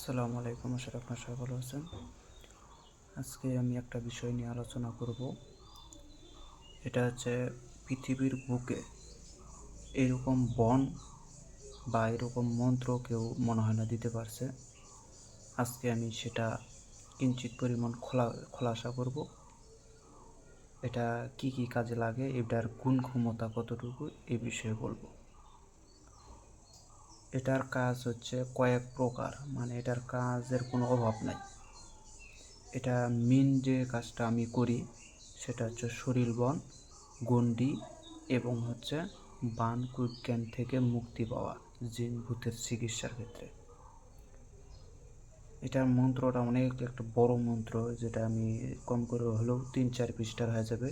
আসসালামু আলাইকুম, আশা করি আপনারা সবাই ভালো আছেন। আজকে আমি একটা বিষয় নিয়ে আলোচনা করব। এটা হচ্ছে পৃথিবীর বুকে এরকম বন বা এরকম মন্ত্র কেউ মনে হয় না দিতে পারছে। আজকে আমি সেটা কিঞ্চিত পরিমাণ খোলাসা করব। এটা কি কি কাজে লাগে, এটার গুণ ক্ষমতা কতটুকু, এই বিষয়ে বলবো। এটার কাজ হচ্ছে কয়েক প্রকার, মানে এটার কাজের কোনো অভাব নাই। এটা মেন যে কাজটা আমি করি সেটা হচ্ছে শরীর বন, গণ্ডি এবং হচ্ছে বান কুজ্ঞান থেকে মুক্তি পাওয়া, জিন ভূতের চিকিৎসার ক্ষেত্রে। এটার মন্ত্রটা অনেক একটা বড় মন্ত্র, যেটা আমি কম করে হলেও 3-4 পৃষ্ঠার হয়ে যাবে।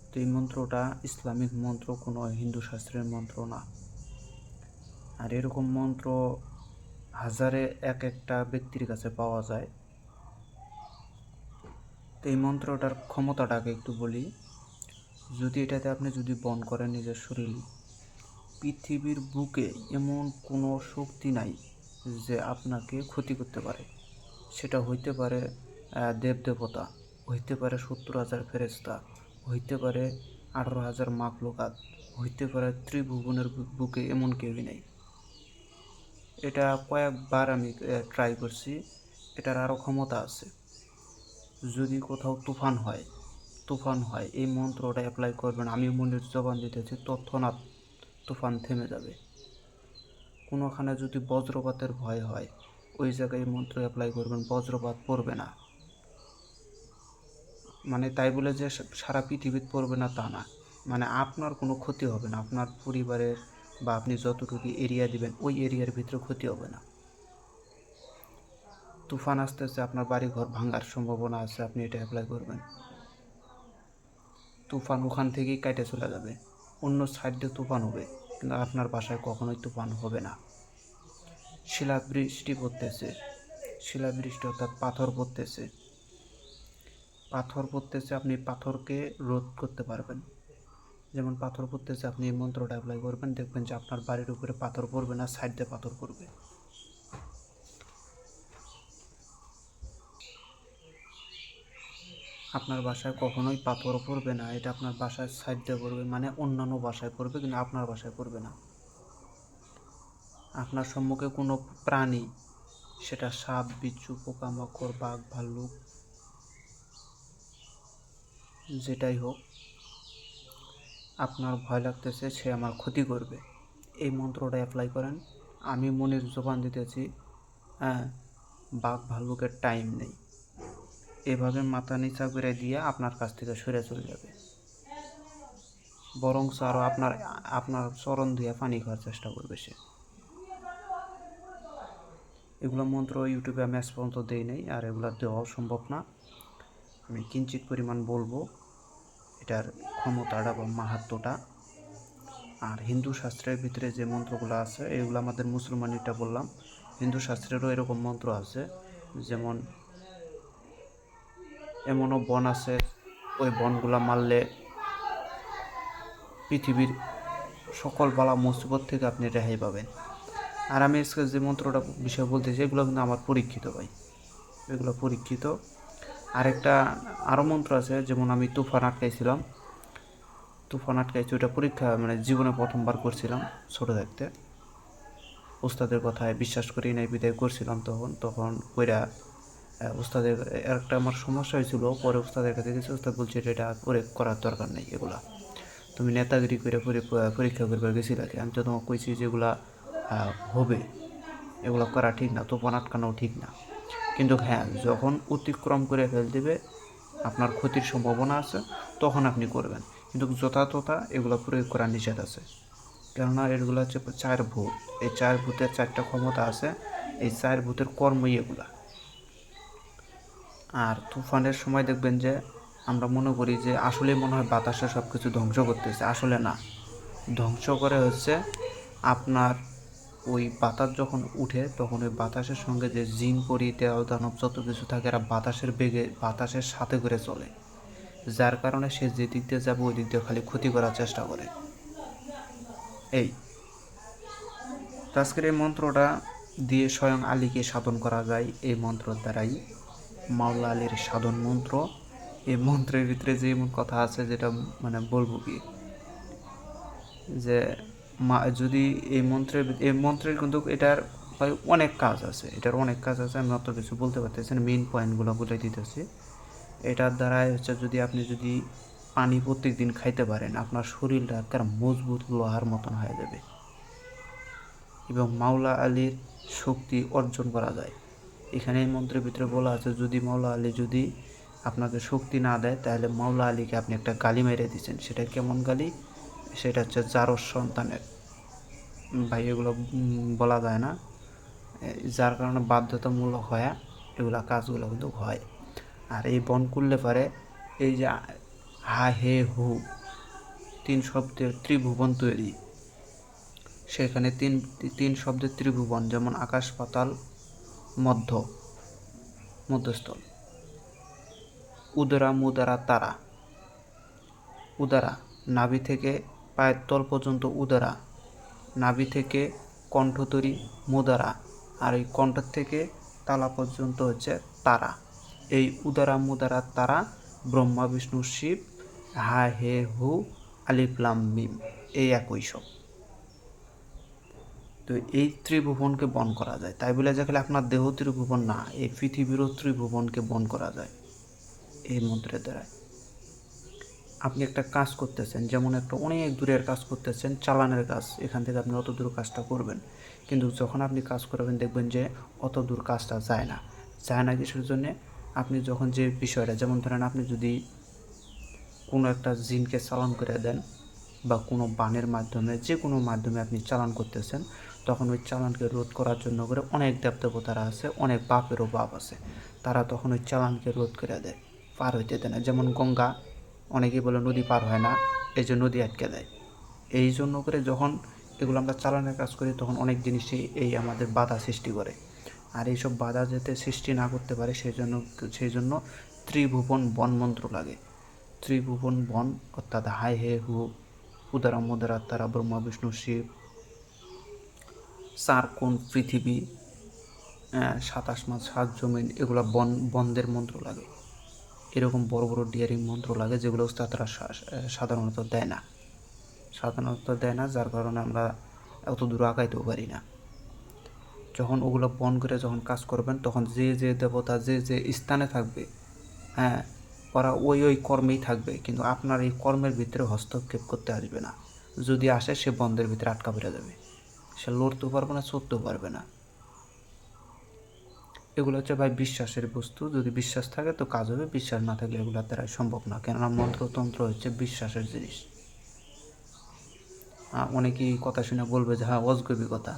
তো এই মন্ত্রটা ইসলামিক মন্ত্র, কোনো হিন্দু শাস্ত্রের মন্ত্র না। আর এরকম মন্ত্র হাজারে এক একটা ব্যক্তির কাছে পাওয়া যায়। তো এই মন্ত্রটার ক্ষমতাটাকে একটু বলি। যদি এটাতে আপনি যদি বন করেন নিজের শরীর, পৃথিবীর বুকে এমন কোনো শক্তি নাই যে আপনাকে ক্ষতি করতে পারে। সেটা হইতে পারে দেবদেবতা, হইতে পারে 70,000 ফেরেশতা, হইতে পারে 18,000 মাখলুকাত, হইতে পারে ত্রিভুবনের বুকে এমন কেউই নেই। এটা কয়েকবার আমি ট্রাই করছি। এটার আরও ক্ষমতা আছে। যদি কোথাও তুফান হয়, এই মন্ত্রটা অ্যাপ্লাই করবেন, আমি মনির জবান দিতেছি, তৎক্ষণাৎ তুফান থেমে যাবে। কোনোখানে যদি বজ্রপাতের ভয় হয়, ওই জায়গায় মন্ত্র অ্যাপ্লাই করবেন, বজ্রপাত পড়বে না। মানে তাই বলে যে সারা পৃথিবীতে পড়বে না তা না, মানে আপনার কোনো ক্ষতি হবে না, আপনার পরিবারের বা আপনি যতটুকু এরিয়া দিবেন ওই এরিয়ার ভিতরে ক্ষতি হবে না। তুফান আসতেছে, আপনার বাড়িঘর ভাঙার সম্ভাবনা আছে, আপনি এটা অ্যাপ্লাই করবেন, তুফান ওখান থেকেই কেটে চলে যাবে। অন্য সাইড দিয়ে তুফান হবে, কিন্তু আপনার বাসায় কখনোই তুফান হবে না। শিলাবৃষ্টি অর্থাৎ পাথর পড়তেছে, আপনি পাথরকে রোধ করতে পারবেন। যেমন পাথর পড়তেছে, আপনি এই মন্ত্রটা অ্যাপ্লাই করবেন, দেখবেন যে আপনার বাড়ির উপরে পাথর পড়বে না, সাইড দিয়ে পাথর পড়বে। আপনার বাসায় কখনোই পাথর পড়বে না, এটা আপনার বাসায় সাইড দিয়ে পড়বে, মানে অন্যান্য বাসায় পড়বে কিন্তু আপনার বাসায় পড়বে না। আপনার সম্মুখে কোনো প্রাণী, সেটা সাপ, বিচ্ছু, পোকামাকড়, বাঘ, ভাল্লুক, যেটাই হোক, আপনার ভয় লাগতেছে সে আমার ক্ষতি করবে, এই মন্ত্রটা অ্যাপ্লাই করেন। আমি মনের জোবান দিতেছি, হ্যাঁ, বাঘ ভাল্লুকের টাইম নেই। এভাবে মাথা নিচা করে দিয়ে আপনার কাছ থেকে সরে চলে যাবে, বরং আরও আপনার চরণ ধুয়ে পানি খাওয়ার চেষ্টা করবে সে। এগুলো মন্ত্র ইউটিউবে আমি আজ পর্যন্ত দিই নাই, আর এগুলো দেওয়াও সম্ভব না। আমি কিঞ্চিত পরিমাণ বলবো এটার ক্ষমতাটা বা মাহাত্ম্যটা। আর হিন্দু শাস্ত্রের ভিতরে যে মন্ত্রগুলো আছে, এগুলো আমাদের মুসলমানিটা বললাম, হিন্দু শাস্ত্রেরও এরকম মন্ত্র আছে। যেমন এমনও বন আছে, ওই বনগুলা মারলে পৃথিবীর সকল বালা মুসিবত থেকে আপনি রেহাই পাবেন। আর আমি আজকে যে মন্ত্রটা বিষয় বলতেছি, এগুলো কিন্তু আমার পরীক্ষিত ভাই, এগুলো পরীক্ষিত। আরও মন্ত্র আছে, যেমন আমি তুফান আটকাইছি, ওইটা পরীক্ষা মানে জীবনে প্রথমবার করছিলাম ছোটো থাকতে। উস্তাদের কথায় বিশ্বাস করি নাই বিদায় করছিলাম, তখন কইরা উস্তাদের একটা আমার সমস্যা হয়েছিল, পরে উস্তাদের কাছে গেছি, উস্তাদ বলছে এটা করার দরকার নেই, এগুলা তুমি নেতাগিরি করে পরীক্ষা করবার গেছিলা কি, আমি তো তোমাকে কইছি যে এগুলা হবে, এগুলো করা ঠিক না, তুফান আটকানোও ঠিক না। কিন্তু হ্যাঁ, যখন অতিক্রম করে ফেল দেবে, আপনার ক্ষতির সম্ভাবনা আছে, তখন আপনি করবেন, কিন্তু যথাযথা এগুলো প্রয়োগ করা নিষেধ আছে। কেননা এগুলো হচ্ছে 4 ভূত, এই 4 ভূতের 4টা ক্ষমতা আছে, এই 4 ভূতের কর্মই এগুলা। আর তুফানের সময় দেখবেন যে আমরা মনে করি যে আসলে মনে হয় বাতাসে সব কিছু ধ্বংস করতেছে, আসলে না। ধ্বংস করে হচ্ছে আপনার ওই বাতাস যখন উঠে, তখন ওই বাতাসের সঙ্গে যে জিন পরি, দেওয়াল দানব যত কিছু থাকে, এরা বাতাসের বেগে বাতাসের সাথে করে চলে, যার কারণে সে যে দিক দিয়ে যাবে ওই দিক দিয়ে খালি ক্ষতি করার চেষ্টা করে। এই আজকের এই মন্ত্রটা দিয়ে স্বয়ং আলীকে সাধন করা যায় এই মন্ত্রের দ্বারাই। মাওলা আলীর সাধন মন্ত্র। এই মন্ত্রের ভিতরে যে এমন কথা আছে যেটা মানে বলবো কি, যে যদি এই মন্ত্রের কিন্তু এটার ভাই অনেক কাজ আছে, আমি অত কিছু বলতে পারতেছি না, মেইন পয়েন্টগুলো বলে দিতেছি। এটার দ্বারাই হচ্ছে যদি আপনি যদি পানি প্রত্যেক দিন খাইতে পারেন, আপনার শরীরটা একটা মজবুত লোহার মতন হয়ে যাবে এবং মাওলা আলীর শক্তি অর্জন করা যায়। এখানে এই মন্ত্রের ভিতরে বলা আছে, যদি মাওলা আলী যদি আপনাকে শক্তি না দেয়, তাহলে মাওলা আলীকে আপনি একটা গালি মেরে দিচ্ছেন। সেটা কেমন গালি? সেটা হচ্ছে জারজ সন্তানের। ভাই এগুলো বলা যায় না, যার কারণে বাধ্যতামূলক হয় এগুলা কাজগুলো কিন্তু হয়। আর এই বন করলে পারে এই যে হা হে হু 3 শব্দের ত্রিভুবন তৈরি। সেখানে তিন শব্দের ত্রিভুবন, যেমন আকাশ পাতাল মধ্যস্থল, উদরা মুদারা তারা। উদারা নাভি থেকে পায়ের তল পর্যন্ত উদারা, নাভি থেকে কণ্ঠতরি মুদারা, আর এই কণ্ঠ থেকে তালা পর্যন্ত হচ্ছে তারা। এই উদারা মুদারা তারা ব্রহ্মা বিষ্ণু শিব, হা হে হু আলিফ লাম মিম, এই একই সব। তো এই ত্রিভুবনকে বন করা যায়, তাই বলে যে খালি আপনার দেহ ত্রিভুবন না, এই পৃথিবীরও ত্রিভুবনকে বন করা যায় এই মন্ত্রের দ্বারা। আপনি একটা কাজ করতেছেন, যেমন একটা অনেক দূরের কাজ করতেছেন, চালানের কাজ, এখান থেকে আপনি অত দূর কাজটা করবেন, কিন্তু যখন আপনি কাজ করবেন দেখবেন যে অত দূর কাজটা যায় না কিছুর জন্যে। আপনি যখন যে বিষয়টা, যেমন ধরেন আপনি যদি কোনো একটা জিনকে চালান করে দেন বা কোনো বানের মাধ্যমে, যে কোনো মাধ্যমে আপনি চালান করতেছেন, তখন ওই চালানকে রোধ করার জন্য করে অনেক দেবদেবতারা আছে, অনেক বাপেরও বাপ আছে, তারা তখন ওই চালানকে রোধ করে দেয়, পার হইতে দেয় না। যেমন গঙ্গা, অনেকেই বলে নদী পার হয় না, এই যে নদী আটকে দেয়। এই জন্য করে যখন এগুলো আমরা চালানের কাজ করি, তখন অনেক জিনিসই এই আমাদের বাধা সৃষ্টি করে। আর এইসব বাধা যাতে সৃষ্টি না করতে পারে সেই জন্য ত্রিভুবন বন মন্ত্র লাগে। ত্রিভুবন বন অর্থাৎ হাই হে হু উদারা মুদারা তারা ব্রহ্মা বিষ্ণু শিব, 4 কোণ পৃথিবী, 27 মাস 7 জমিন, এগুলো বনদের মন্ত্র লাগে। এরকম বড় বড় ডিয়ারিং মন্ত্র লাগে, যেগুলো তারা সাধারণত দেয় না, যার কারণে আমরা অত দূর আগাইতেও পারি না। যখন ওগুলো বন করে যখন কাজ করবেন, তখন যে যে দেবতা যে যে স্থানে থাকবে, ওরা ওই কর্মেই থাকবে, কিন্তু আপনার এই কর্মের ভিতরে হস্তক্ষেপ করতে আসবে না। যদি আসে, সে বন্ধের ভিতরে আটকা পড়ে যাবে, সে লড়তেও পারবে না, চড়তেও পারবে না। এগুলো হচ্ছে ভাই বিশ্বাসের বস্তু, যদি বিশ্বাস থাকে তো কাজ হবে, বিশ্বাস না থাকলে এগুলোর দ্বারা সম্ভব না, কেননা মন্ত্রতন্ত্র হচ্ছে বিশ্বাসের জিনিস। অনেকেই কথা শুনে বলবে যে হ্যাঁ অজগবি কথা,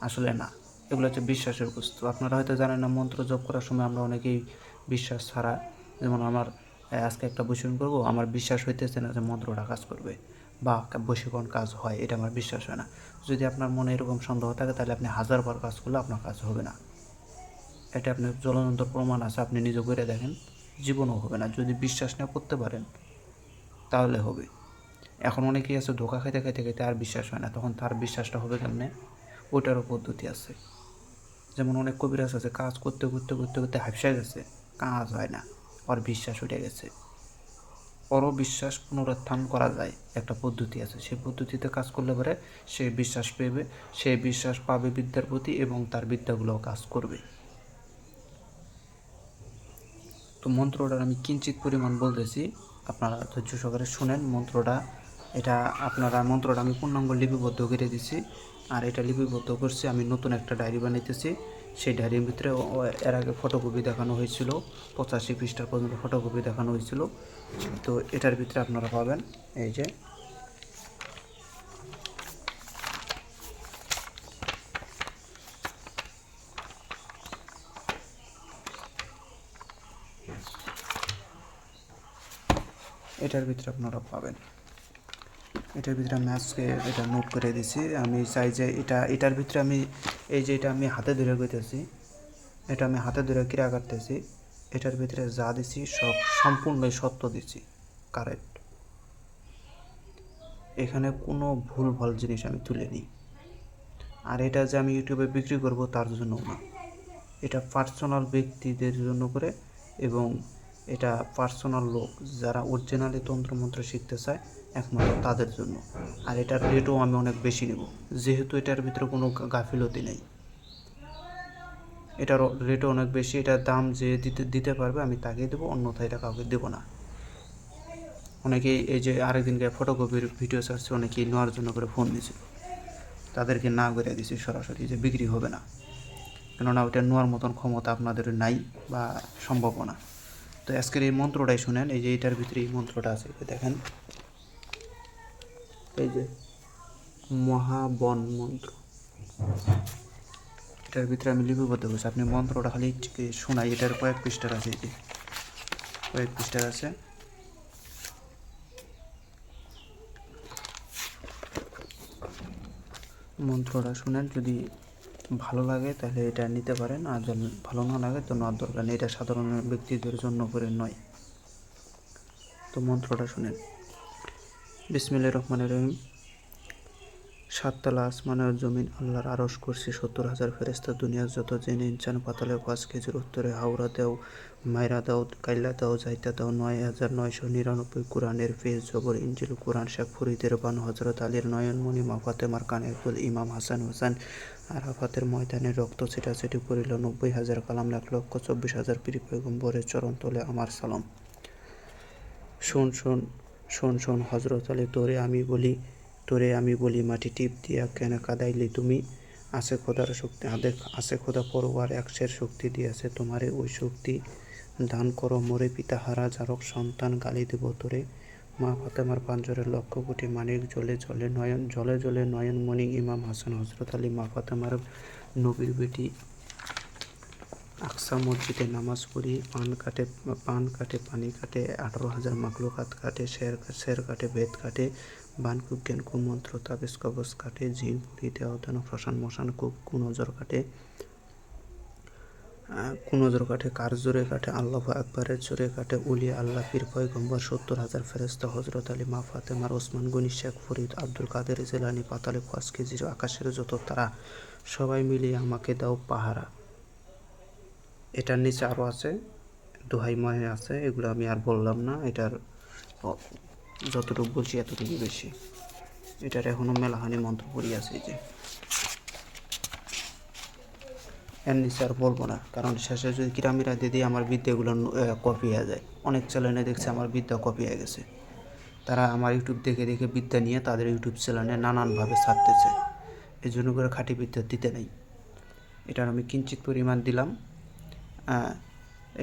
আসলে না, এগুলো হচ্ছে বিশ্বাসের বস্তু। আপনারা হয়তো জানেন না, মন্ত্র জপ করার সময় আমরা অনেকেই বিশ্বাস ছাড়া, যেমন আমার আজকে একটা বশীকরণ করবো, আমার বিশ্বাস হইতেছে না যে মন্ত্রটা কাজ করবে বা বশীকরণ কাজ হয়, এটা আমার বিশ্বাস হয় না। যদি আপনার মনে এরকম সন্দেহ থাকে, তাহলে আপনি 1000 বার কাজ করলে আপনার কাজ হবে না। এটা আপনার জ্বলন্ত প্রমাণ আছে, আপনি নিজে করে দেখেন, জীবনও হবে না। যদি বিশ্বাস না করতে পারেন তাহলে হবে। এখন অনেকেই আছে ধোকা খাইতে খাইতে খাইতে আর বিশ্বাস হয় না, তখন তার বিশ্বাসটা হবে কেমনে? ওইটারও পদ্ধতি আছে। যেমন অনেক কবিরাজ আছে, কাজ করতে করতে করতে করতে হাইফসা গেছে, কাজ হয় না, ওর বিশ্বাস উঠে গেছে। ওরও বিশ্বাস পুনরুত্থান করা যায়, একটা পদ্ধতি আছে, সেই পদ্ধতিতে কাজ করলে পরে সে বিশ্বাস পেবে, সে বিশ্বাস পাবে বিদ্যার প্রতি, এবং তার বিদ্যাগুলোও কাজ করবে। তো মন্ত্রটার আমি কিঞ্চিত পরিমাণ বলতেছি, আপনারা ধৈর্য সহকারে শুনেন মন্ত্রটা। মন্ত্রটা আমি পূর্ণাঙ্গ লিপিবদ্ধ করে দিছি, আর এটা লিপিবদ্ধ করছি আমি নতুন একটা ডায়েরি বানাইতেছি। সেই ডায়েরির ভিতরে এর আগে ফটোকপি দেখানো হয়েছিল, 85 পৃষ্ঠা পর্যন্ত ফটোকপি দেখানো হয়েছিল। তো এটার ভিতরে আপনারা পাবেন এই যে এটার ভিতরে আপনারা পাবেন। এটার ভিতরে আমি আজকে এটা নোট করে দিছি। আমি চাই যে এটার ভিতরে আমি এই যে এটা আমি হাতে ধরে কইতেছি, এটা আমি হাতে ধরে ক্রিয়া করতেছি, এটার ভিতরে যা দিছি সব সম্পূর্ণই সত্য দিছি, কারেক্ট। এখানে কোনো ভুল ভাল জিনিস আমি তুলে নিই। আর এটা যে আমি ইউটিউবে বিক্রি করব তার জন্য না, এটা পার্সোনাল ব্যক্তিদের জন্য করে, এবং এটা পার্সোনাল লোক যারা অরিজিনালি তন্ত্রমন্ত্র শিখতে চায় একমাত্র তাদের জন্য। আর এটার রেটও আমি অনেক বেশি নেব, যেহেতু এটার ভিতরে কোনো গাফিলতি নেই। এটার রেটও অনেক বেশি, এটার দাম যে দিতে পারবে আমি তাকেই দেবো, অন্যথায় এটা কাউকে দেবো না। অনেকেই এই যে আরেকদিনকে ফটোকপির ভিডিও ছাড়ছে, অনেকেই নেওয়ার জন্য করে ফোন দিয়েছিল, তাদেরকে না করে দিয়েছি সরাসরি যে বিক্রি হবে না, কেননা ওইটা নেওয়ার মতন ক্ষমতা আপনাদের নাই বা সম্ভবও না। তো আজকের এই মন্ত্রটাই শুনেন, এই যে এটার ভিতরে এই মন্ত্রটা আছে, দেখেন এই যে মহাবন মন্ত্র, এটার ভিতরে আমি লিপিবদ্ধ করছি। আপনি মন্ত্রটা খালি শোনাই, এটার কয়েক পৃষ্ঠার আছে, এই যে কয়েক পৃষ্ঠার আছে। মন্ত্রটা শুনেন, যদি ভালো লাগে তাহলে এটা নিতে পারেন, আর যদি ভালো না লাগে তো নেওয়ার দরকার নেই, এটা সাধারণ ব্যক্তিদের জন্য করে নয়। তো মন্ত্রটা শুনেন। বিসমিল্লাহির রহমানির রহিম। সাততলা আসমানের জমিন আল্লাহর আরশ করছি 70,000 ফেরেশতা, দুনিয়ার যত জেনে ইনসান পাতালে 5 কেজির উত্তরে হাওড়া দাও, মাইরা দাও, কাইল্লা দাও, যাইতা দাও, 9,999 কোরআনের পেজ জবর ইঞ্জিল কোরআন, শেখ ফরিদের বান, হজরত আলীর নয়নমণি, মা ফাতেমার কানের ফুল, ইমাম হাসান হোসেন আরাফাতের ময়দানে রক্ত ছিটাছিটি করিল, 90,000 কালাম 1,24,000 পীর পয়গম্বরের চরণ তলে আমার সালাম। শোন শোন শোন শোন হজরত আলী, তোরে আমি বলি মাটি টিপ দিয়া কেন কাদাইলি তুমি, আছে খোদার শক্তি, আছে খোদা পরোয়ার একশের শক্তি দিয়েছে তোমারে, ওই শক্তি দান করো মোরে পিতাহারা যারক সন্তান, গালি দেব তোরে মা ফাতেমার পাঞ্জরে, লক্ষ কোটি মানিক জলে জলে নয়নমণি, ইমাম হাসান হজরত আলী মা ফাতেমার নবীর বেটি, আকসা মসজিদে নামাজ পড়ি, পান কাটে পানি কাটে, 18,000 মাকলুকাত কাটে, শের কাটে, বেদ কাটে, বান কুজ্ঞান কুমন্ত্র তাবিজ কবজ কাটে, জিন পুরি দেওদান শ্মশান মশান কুনজর কাটে, কার জোরে কাটে, আল্লাহু আকবরের জোরে কাটে, উলিয়া আল্লাহ পীর পয়গম্বর, 70,000 ফেরেশতা, হজরত আলী মা ফাতেমার, ওসমান গনি, শেখ ফরিদ, আব্দুল কাদের জেলানি, পাতালে 5 কেজির আকাশের যত তারা, সবাই মিলিয়ে আমাকে দাও পাহারা। এটার নিচে আরও আছে, দোহাই মহে আছে, এগুলো আমি আর বললাম না, এটার যতটুকু বলছি এতটুকু বেশি। এটার এখনও মেলাহানি মন্ত্র পড়ি আছে, এই যে এর নিচে আর বলবো না, কারণ শেষে যদি কিরামিরা দিয়ে দিয়ে আমার বিদ্যাগুলো কপি হয়ে যায়। অনেক চ্যানেলে দেখছে আমার বিদ্যা কপি হয়ে গেছে, তারা আমার ইউটিউব দেখে দেখে বিদ্যা নিয়ে তাদের ইউটিউব চ্যানেলে নানানভাবে ছাড়তেছে, এই জন্য করে খাঁটি বিদ্যা দিতে নেই। এটার আমি কিঞ্চিত পরিমাণ দিলাম,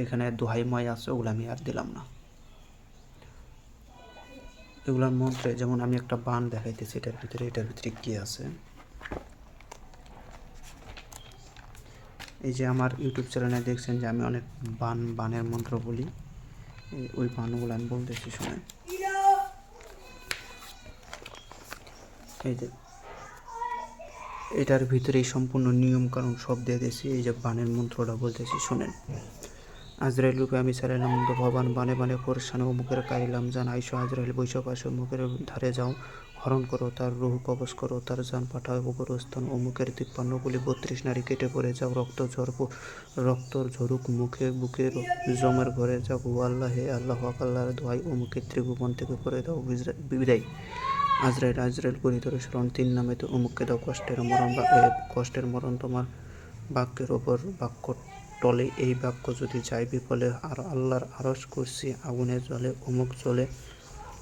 এখানে দোহাইময় আছে, ওগুলো আমি আর দিলাম না। এগুলোর মধ্যে যেমন আমি একটা বান দেখাইতেছি, এটার ভিতরে কী আছে। এই যে আমার ইউটিউব চ্যানেলে দেখছেন যে আমি অনেক বানের মন্ত্র বলি, ওই বানগুলো আমি বলতেছি শুনেন। এই যে এটার ভিতরেই সম্পূর্ণ নিয়ম কারণ সব দিয়ে দিয়েছি, এই যে বানের মন্ত্রটা বলতেছি শুনেন। আজরাইল রূপে আমি ছাড়াইলাম ভবান, বানে বানে পরেশানে অমুকের কারিলাম জান, আইসো আজরাইল বৈশাখ আসে অমুকের ধারে যাও, হরণ করো তার রুহ, কবজ করো তার জান, পাঠাও উপরস্থান অমুকের 53 গুলি, 32 নারী কেটে পড়ে যাও, রক্ত ঝরুক মুখে বুকে, জমের ঘরে যাও, ও আল্লাহ হে আল্লাহ, আল্লাহর দোহাই অমুকের ত্রিভুবন থেকে করে দাও বিদায়। আজরাইল করি তোর স্মরণ, 3 নামে তো অমুককে দাও কষ্টের মরণ তোমার বাক্যের ওপর বাক্য টলে, এই বাক্য যদি যায় বিফলে, আর আল্লাহর আরশ করছি আগুনে জ্বলে,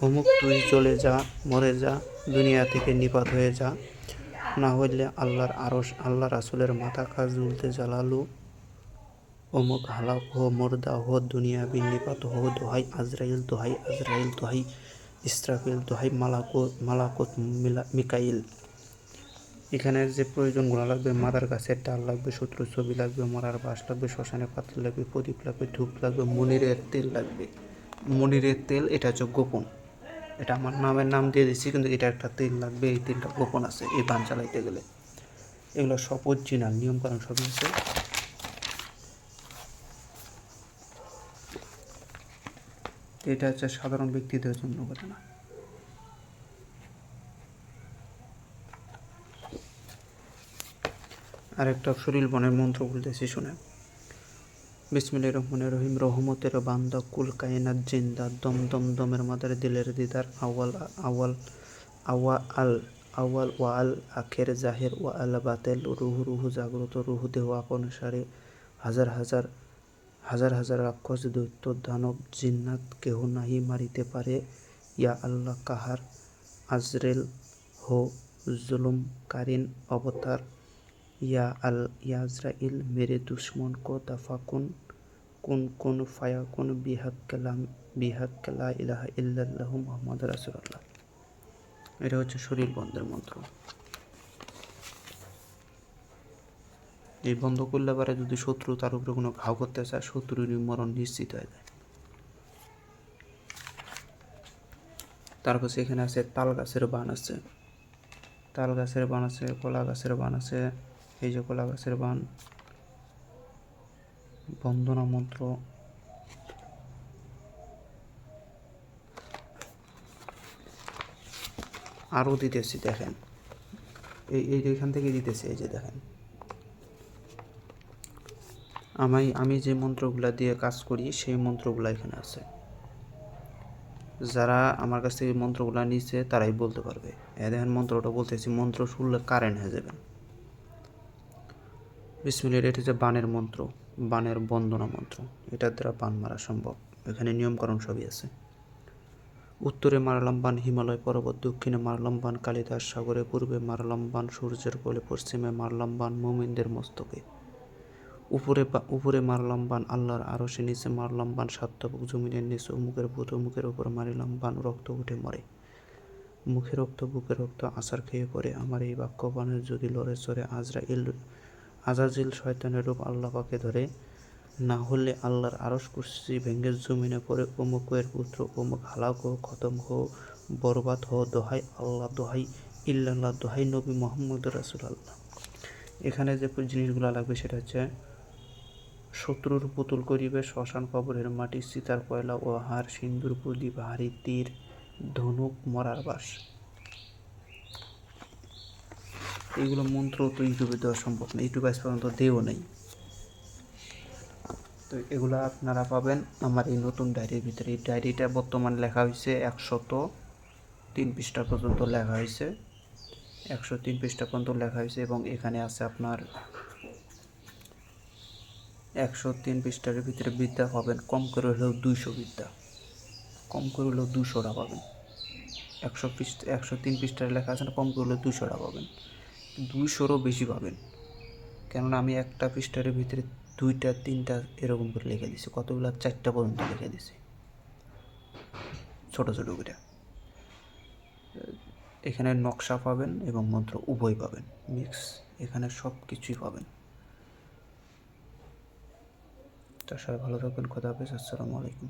অমুক তুই চলে যা, মরে যা, দুনিয়া থেকে নিপাত হয়ে যা, না হইলে আল্লাহর আরশ, আল্লাহ রাসূলের মাথা কাজ ঝুলতে জ্বালালু, অমুক হালাক হো মুর্দা হো, দুনিয়া বিনিপাত হো, দোহাই আজরাইল দোহাই ইসরাফিল, দোহাই মালাকুত মিকাইল। এখানের যে প্রয়োজনগুলো লাগবে, মাদার গাছের ডাল লাগবে, শত্রুর ছবি লাগবে, মরার বাঁশ লাগবে, শ্মশানে পাতা লাগবে, প্রদীপ লাগবে, ধূপ লাগবে, মনিরের তেল লাগবে। মনিরের তেল এটা হচ্ছে গোপন, এটা আমার নাম দিয়ে দিচ্ছি, কিন্তু এটা একটা তেল লাগবে, এই তেলটা গোপন আছে এই বান চালাইতে গেলে। এগুলো সব অরিজিনাল নিয়মকানুন সবই আছে। এটা হচ্ছে সাধারণ ব্যক্তিদের জন্য করে না। আরেকটা শরীর বনের মন্ত্র বলতেছি শুনে। বিসমিল্লাহির রহমানির রহিম। রহমতের বান্দা কুল কায়নাত জিন্দা দম দম দমের মাদার দিলের দিদার আওয়াল আওয়াল আওয়া আল আওয়াল ওয়া আল আখের জাহের ওয়া আল বাতেল রুহু রুহু জাগ্রত রুহু দেহ আপন সারে হাজার হাজার হাজার হাজার রাক্ষস দৈত্য দানব জিন্নাত কেহ নাহি মারিতে পারে। ইয়া আল্লাহ কাহার আজরেল হো জুলুম কারিন অবতার। ইয়া আজরাইল মেরে দুশ্মন কো দফা কুন কুন কুন ফায়া কুন বিহাক্কে লা ইলাহা ইল্লাল্লাহু মুহাম্মাদুর রাসূলুল্লাহ। এটা হচ্ছে শরীর বন্ধের মন্ত্র। এই বন্ধ করলে পারে যদি শত্রু তার উপরে কোনো ঘাও করতে চায়, শত্রুর মরণ নিশ্চিত হয়ে যায়। তারপর এখানে আছে তাল গাছের বান আছে, তাল গাছের বান আছে, কলা গাছের বান আছে। এই যে কলা গাছের বান, বন্দনা মন্ত্র। আরও দিতেছি দেখেন, এই এখান থেকে দিতেছি। এই যে দেখেন, আমি যে মন্ত্রগুলা দিয়ে কাজ করি সেই মন্ত্রগুলো এখানে আছে। যারা আমার কাছ থেকে মন্ত্রগুলো নিচ্ছে তারাই বলতে পারবে। দেখেন মন্ত্রটা বলতেছি, মন্ত্র শুনলে কারেন্ট হয়ে যাবেন। বিসমিল্লাহ। এটা হচ্ছে বানের মন্ত্র, বানের বন্দনা মন্ত্র। এটার দ্বারা বান মারা সম্ভব। এখানে নিয়মকানুন সবই আছে। উত্তরে মারলাম বান হিমালয় পর্বত, দক্ষিণে মারলাম বান কালিদাস সাগরে, পূর্বে মারলাম বান সূর্যের কোলে, পশ্চিমে মারলাম বান মুমিনদের মস্তকে, উপরে মারলাম বান আল্লাহর আরশে, নিচে মারলাম বান সাতবুক জমিনের নিচে, অমুকের ভূত অমুকের উপর মারিলাম বান, রক্ত উঠে মরে, মুখে রক্ত বুকে রক্ত আছাড় খেয়ে পড়ে। আমার এই বাক্য বানের যদি লড়ে চড়ে আজাজিল শয়তানের রূপ আল্লাহ পাকে ধরে, না হলে আল্লাহর আরশ কুরসি ভেঙ্গে জমিনে পড়ে, অমুকের পুত্র অমুক হালাক হো, খতম হো, বরবাদ হো। দোহাই আল্লাহ, দোহাই ইল্লাল্লাহ, দোহাই নবী মুহাম্মদ রাসূলুল্লাহ। এখানে যে জিনিসগুলো লাগবে সেটা হচ্ছে শত্রুর পুতুল করিবে, শ্মশান কবরের মাটি, চিতার কয়লা ও হাড়, সিন্দুর প্রদীপ হাড়ি তীর ধনুক মরার বাস। এইগুলো মন্ত্র তো ইউটিউবে দেওয়া সম্ভব না, ইউটিউবে আজ পর্যন্ত দেও নেই। তো এগুলো আপনারা পাবেন আমার এই নতুন ডায়েরির ভিতরে। এই ডায়েরিটা বর্তমানে লেখা হয়েছে 103 পৃষ্ঠা পর্যন্ত লেখা হয়েছে, 103 পৃষ্ঠা পর্যন্ত লেখা হয়েছে। এবং এখানে আছে আপনার 103 পৃষ্ঠার ভিতরে বিদ্যা পাবেন কম করে হলেও 200 বিদ্যা, কম করে হলেও 200টা পাবেন। 103 পৃষ্ঠার লেখা আছে না, কম করে হলেও 200টা পাবেন, 200রও বেশি পাবেন। কেননা আমি একটা পৃষ্ঠার ভিতরে 2টা 3টা এরকম করে লিখে দিছি, কতগুলো 4টা পর্যন্ত লিখে দিছি ছোটো ছোটো করে। এখানে নকশা পাবেন এবং মন্ত্র উভয় পাবেন, মিক্স। এখানে সব কিছুই পাবেন। তার সাথে ভালো থাকবেন। খোদা হাফেজ। আসসালামু আলাইকুম।